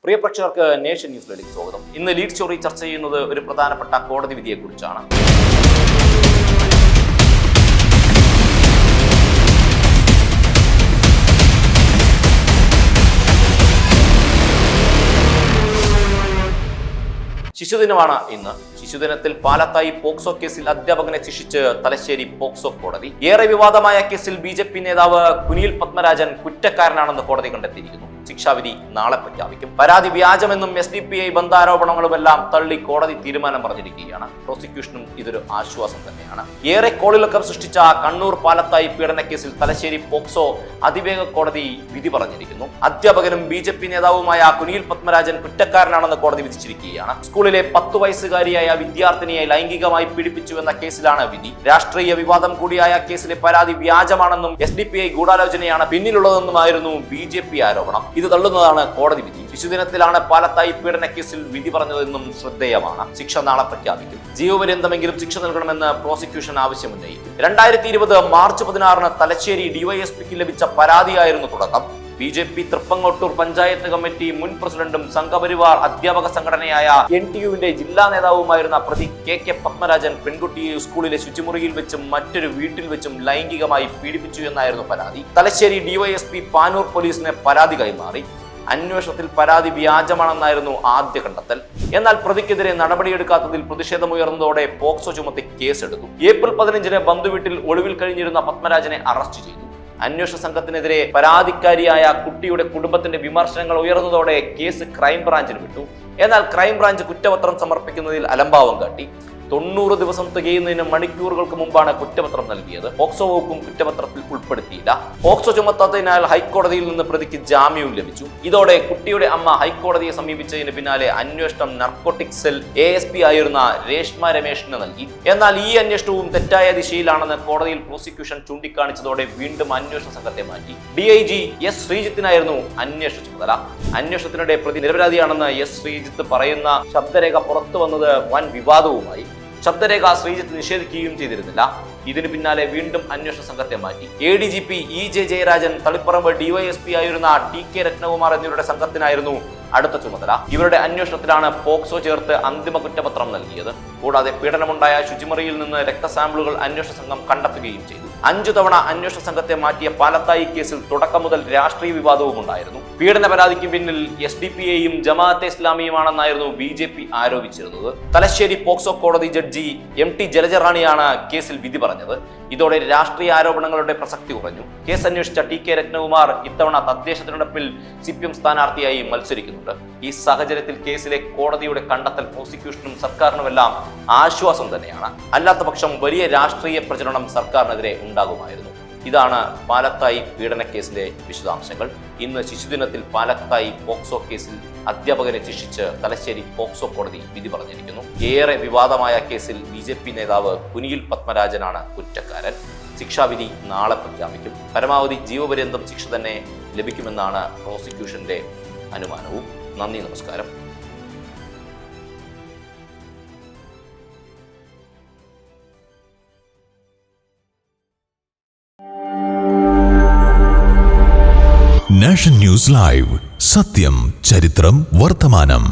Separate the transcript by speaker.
Speaker 1: പ്രിയ പ്രേക്ഷകർക്ക് നേഷൻ ന്യൂസിലേക്ക് സ്വാഗതം. ഇന്ന് ലീഡ് സ്റ്റോറി ചർച്ച ചെയ്യുന്നത് ഒരു പ്രധാനപ്പെട്ട കോടതി വിധിയെക്കുറിച്ചാണ്. ശിശുദിനമാണ് ഇന്ന്. ശിശുദിനത്തിൽ പാലത്തായി പോക്സോ കേസിൽ അധ്യാപകനെ ശിക്ഷിച്ച് തലശ്ശേരി പോക്സോ കോടതി. ഏറെ വിവാദമായ കേസിൽ BJP നേതാവ് കുനിയിൽ പത്മരാജൻ കുറ്റക്കാരനാണെന്ന് കോടതി കണ്ടെത്തിയിരിക്കുന്നു. ശിക്ഷാവിധി നാളെ പ്രഖ്യാപിക്കും. പരാതി വ്യാജമെന്നും SDPI ബന്ധാരോപണങ്ങളുമെല്ലാം തള്ളി കോടതി തീരുമാനം പറഞ്ഞിരിക്കുകയാണ്. പ്രോസിക്യൂഷനും ഇതൊരു ആശ്വാസം തന്നെയാണ്. ഏറെ കോളിളക്കം സൃഷ്ടിച്ച കണ്ണൂർ പാലത്തായി പീഡനക്കേസിൽ തലശ്ശേരി പോക്സോ അതിവേഗ കോടതി വിധി പറഞ്ഞിരിക്കുന്നു. അധ്യാപകനും BJP നേതാവുമായ കുനിയിൽ പത്മരാജൻ കുറ്റക്കാരനാണെന്ന് കോടതി വിധിച്ചിരിക്കുകയാണ്. സ്കൂളിലെ 10 വയസ്സുകാരിയായ വിദ്യാർത്ഥിനിയെ ലൈംഗികമായി പീഡിപ്പിച്ചു എന്ന കേസിലാണ് വിധി. രാഷ്ട്രീയ വിവാദം കൂടിയായ കേസിലെ പരാതി വ്യാജമാണെന്നും SDPI ഗൂഢാലോചനയാണ് പിന്നിലുള്ളതെന്നുമായിരുന്നു BJP ആരോപണം. ഇത് തള്ളുന്നതാണ് കോടതി വിധി. ശിശുദിനത്തിലാണ് പാലത്തായി പീഡനക്കേസിൽ വിധി പറഞ്ഞതെന്നും ശ്രദ്ധേയമാണ്. ശിക്ഷ നാളെ പ്രഖ്യാപിക്കും. ജീവപര്യന്തമെങ്കിലും ശിക്ഷ നൽകണമെന്ന് പ്രോസിക്യൂഷൻ ആവശ്യമുന്നയിക്കും. 2020 മാർച്ച് 16 തലശ്ശേരി DYSPക്ക് ലഭിച്ച പരാതിയായിരുന്നു തുടക്കം. BJP തൃപ്പങ്ങോട്ടൂർ പഞ്ചായത്ത് കമ്മിറ്റി മുൻ പ്രസിഡന്റും സംഘപരിവാർ അധ്യാപക സംഘടനയായ NTUവിന്റെ ജില്ലാ നേതാവുമായിരുന്ന പ്രതി KK പത്മരാജൻ പെൺകുട്ടിയെ സ്കൂളിലെ ശുചിമുറിയിൽ വെച്ചും മറ്റൊരു വീട്ടിൽ വെച്ചും ലൈംഗികമായി പീഡിപ്പിച്ചു എന്നായിരുന്നു പരാതി. തലശ്ശേരി DYSP പാനൂർ പോലീസിന് പരാതി കൈമാറി. അന്വേഷണത്തിൽ പരാതി വ്യാജമാണെന്നായിരുന്നു ആദ്യ കണ്ടെത്തൽ. എന്നാൽ പ്രതിക്കെതിരെ നടപടിയെടുക്കാത്തതിൽ പ്രതിഷേധമുയർന്നതോടെ പോക്സോ ചുമത്തി കേസെടുത്തു. ഏപ്രിൽ 15 ബന്ധുവീട്ടിൽ ഒളിവിൽ കഴിഞ്ഞിരുന്ന പത്മരാജനെ അറസ്റ്റ് ചെയ്തു. അന്വേഷണ സംഘത്തിനെതിരെ പരാതിക്കാരിയായ കുട്ടിയുടെ കുടുംബത്തിന്റെ വിമർശനങ്ങൾ ഉയർന്നതോടെ കേസ് ക്രൈംബ്രാഞ്ചിന് വിട്ടു. എന്നാൽ ക്രൈംബ്രാഞ്ച് കുറ്റപത്രം സമർപ്പിക്കുന്നതിൽ അലംഭാവം കാട്ടി. 90 ദിവസം തികയുന്നതിന് മണിക്കൂറുകൾക്ക് മുമ്പാണ് കുറ്റപത്രം നൽകിയത്. പോക്സോ വകുപ്പും കുറ്റപത്രത്തിൽ ഉൾപ്പെടുത്തിയില്ല. പോക്സോ ചുമത്താത്തതിനാൽ ഹൈക്കോടതിയിൽ നിന്ന് പ്രതിക്ക് ജാമ്യവും ലഭിച്ചു. ഇതോടെ കുട്ടിയുടെ അമ്മ ഹൈക്കോടതിയെ സമീപിച്ചതിന് പിന്നാലെ അന്വേഷണം നാർക്കോട്ടിക് സെൽ ASP ആയിരുന്ന രേഷ്മ രമേഷിന് നൽകി. എന്നാൽ ഈ അന്വേഷണവും തെറ്റായ ദിശയിലാണെന്ന് കോടതിയിൽ പ്രോസിക്യൂഷൻ ചൂണ്ടിക്കാണിച്ചതോടെ വീണ്ടും അന്വേഷണ സംഘത്തെ മാറ്റി. DIG S ശ്രീജിത്തിനായിരുന്നു അന്വേഷണ ചുമതല. അന്വേഷണത്തിനിടെ പ്രതി നിരപരാധിയാണെന്ന് S ശ്രീജിത്ത് പറയുന്ന ശബ്ദരേഖ പുറത്തു വന്നത് വൻ വിവാദവുമായി. ശബ്ദരേഖ ശ്രീജിത്ത് നിഷേധിക്കുകയും ചെയ്തിരുന്നില്ല. ഇതിന് പിന്നാലെ വീണ്ടും അന്വേഷണ സംഘത്തെ മാറ്റി. ADGP EJ Jayarajan, Taliparamba DYSP ആയിരുന്ന TK രത്നകുമാർ എന്നിവരുടെ സംഘത്തിനായിരുന്നു അടുത്ത ചുമതല. ഇവരുടെ അന്വേഷണത്തിലാണ് പോക്സോ ചേർത്ത് അന്തിമ കുറ്റപത്രം നൽകിയത്. കൂടാതെ പീഡനമുണ്ടായ ശുചിമുറിയിൽ നിന്ന് രക്തസാമ്പിളുകൾ അന്വേഷണ സംഘം കണ്ടെത്തുകയും ചെയ്തു. 5 തവണ അന്വേഷണ സംഘത്തെ മാറ്റിയ പാലത്തായി കേസിൽ തുടക്കം മുതൽ രാഷ്ട്രീയ വിവാദവും ഉണ്ടായിരുന്നു. പീഡന പരാതിക്ക് പിന്നിൽ SDPIയും ജമാഅത്തെ ഇസ്ലാമിയുമാണെന്നായിരുന്നു BJP ആരോപിച്ചിരുന്നത്. തലശ്ശേരി പോക്സോ കോടതി ജഡ്ജി MT ജലജറാണിയാണ് കേസിൽ വിധി പറഞ്ഞത്. ഇതോടെ രാഷ്ട്രീയ ആരോപണങ്ങളുടെ പ്രസക്തി കുറഞ്ഞു. കേസ് അന്വേഷിച്ച TK രത്നകുമാർ ഇത്തവണ തദ്ദേശ തിരഞ്ഞെടുപ്പിൽ CPM സ്ഥാനാർത്ഥിയായി മത്സരിക്കുന്നുണ്ട്. ഈ സാഹചര്യത്തിൽ കേസിലെ കോടതിയുടെ കണ്ടെത്തൽ പ്രോസിക്യൂഷനും സർക്കാരിനുമെല്ലാം ആശ്വാസം തന്നെയാണ്. അല്ലാത്ത പക്ഷം വലിയ രാഷ്ട്രീയ പ്രചരണം സർക്കാരിനെതിരെ ഉണ്ടാകുമായിരുന്നു. ഇതാണ് പാലത്തായി പീഡനക്കേസിലെ വിശദാംശങ്ങൾ. ഇന്ന് ശിശുദിനത്തിൽ പാലത്തായി പോക്സോ കേസിൽ അധ്യാപകനെ ശിക്ഷിച്ച് തലശ്ശേരി പോക്സോ കോടതി വിധി പറഞ്ഞിരിക്കുന്നു. ഏറെ വിവാദമായ കേസിൽ BJP നേതാവ് കുനിയിൽ പത്മരാജനാണ് കുറ്റക്കാരൻ. ശിക്ഷാവിധി നാളെ പ്രഖ്യാപിക്കും. പരമാവധി ജീവപര്യന്തം ശിക്ഷ തന്നെ ലഭിക്കുമെന്നാണ് പ്രോസിക്യൂഷന്റെ അനുമാനവും. നന്ദി, നമസ്കാരം.
Speaker 2: നാഷൻ ന്യൂസ് ലൈവ്, സത്യം, ചരിത്രം, വർത്തമാനം.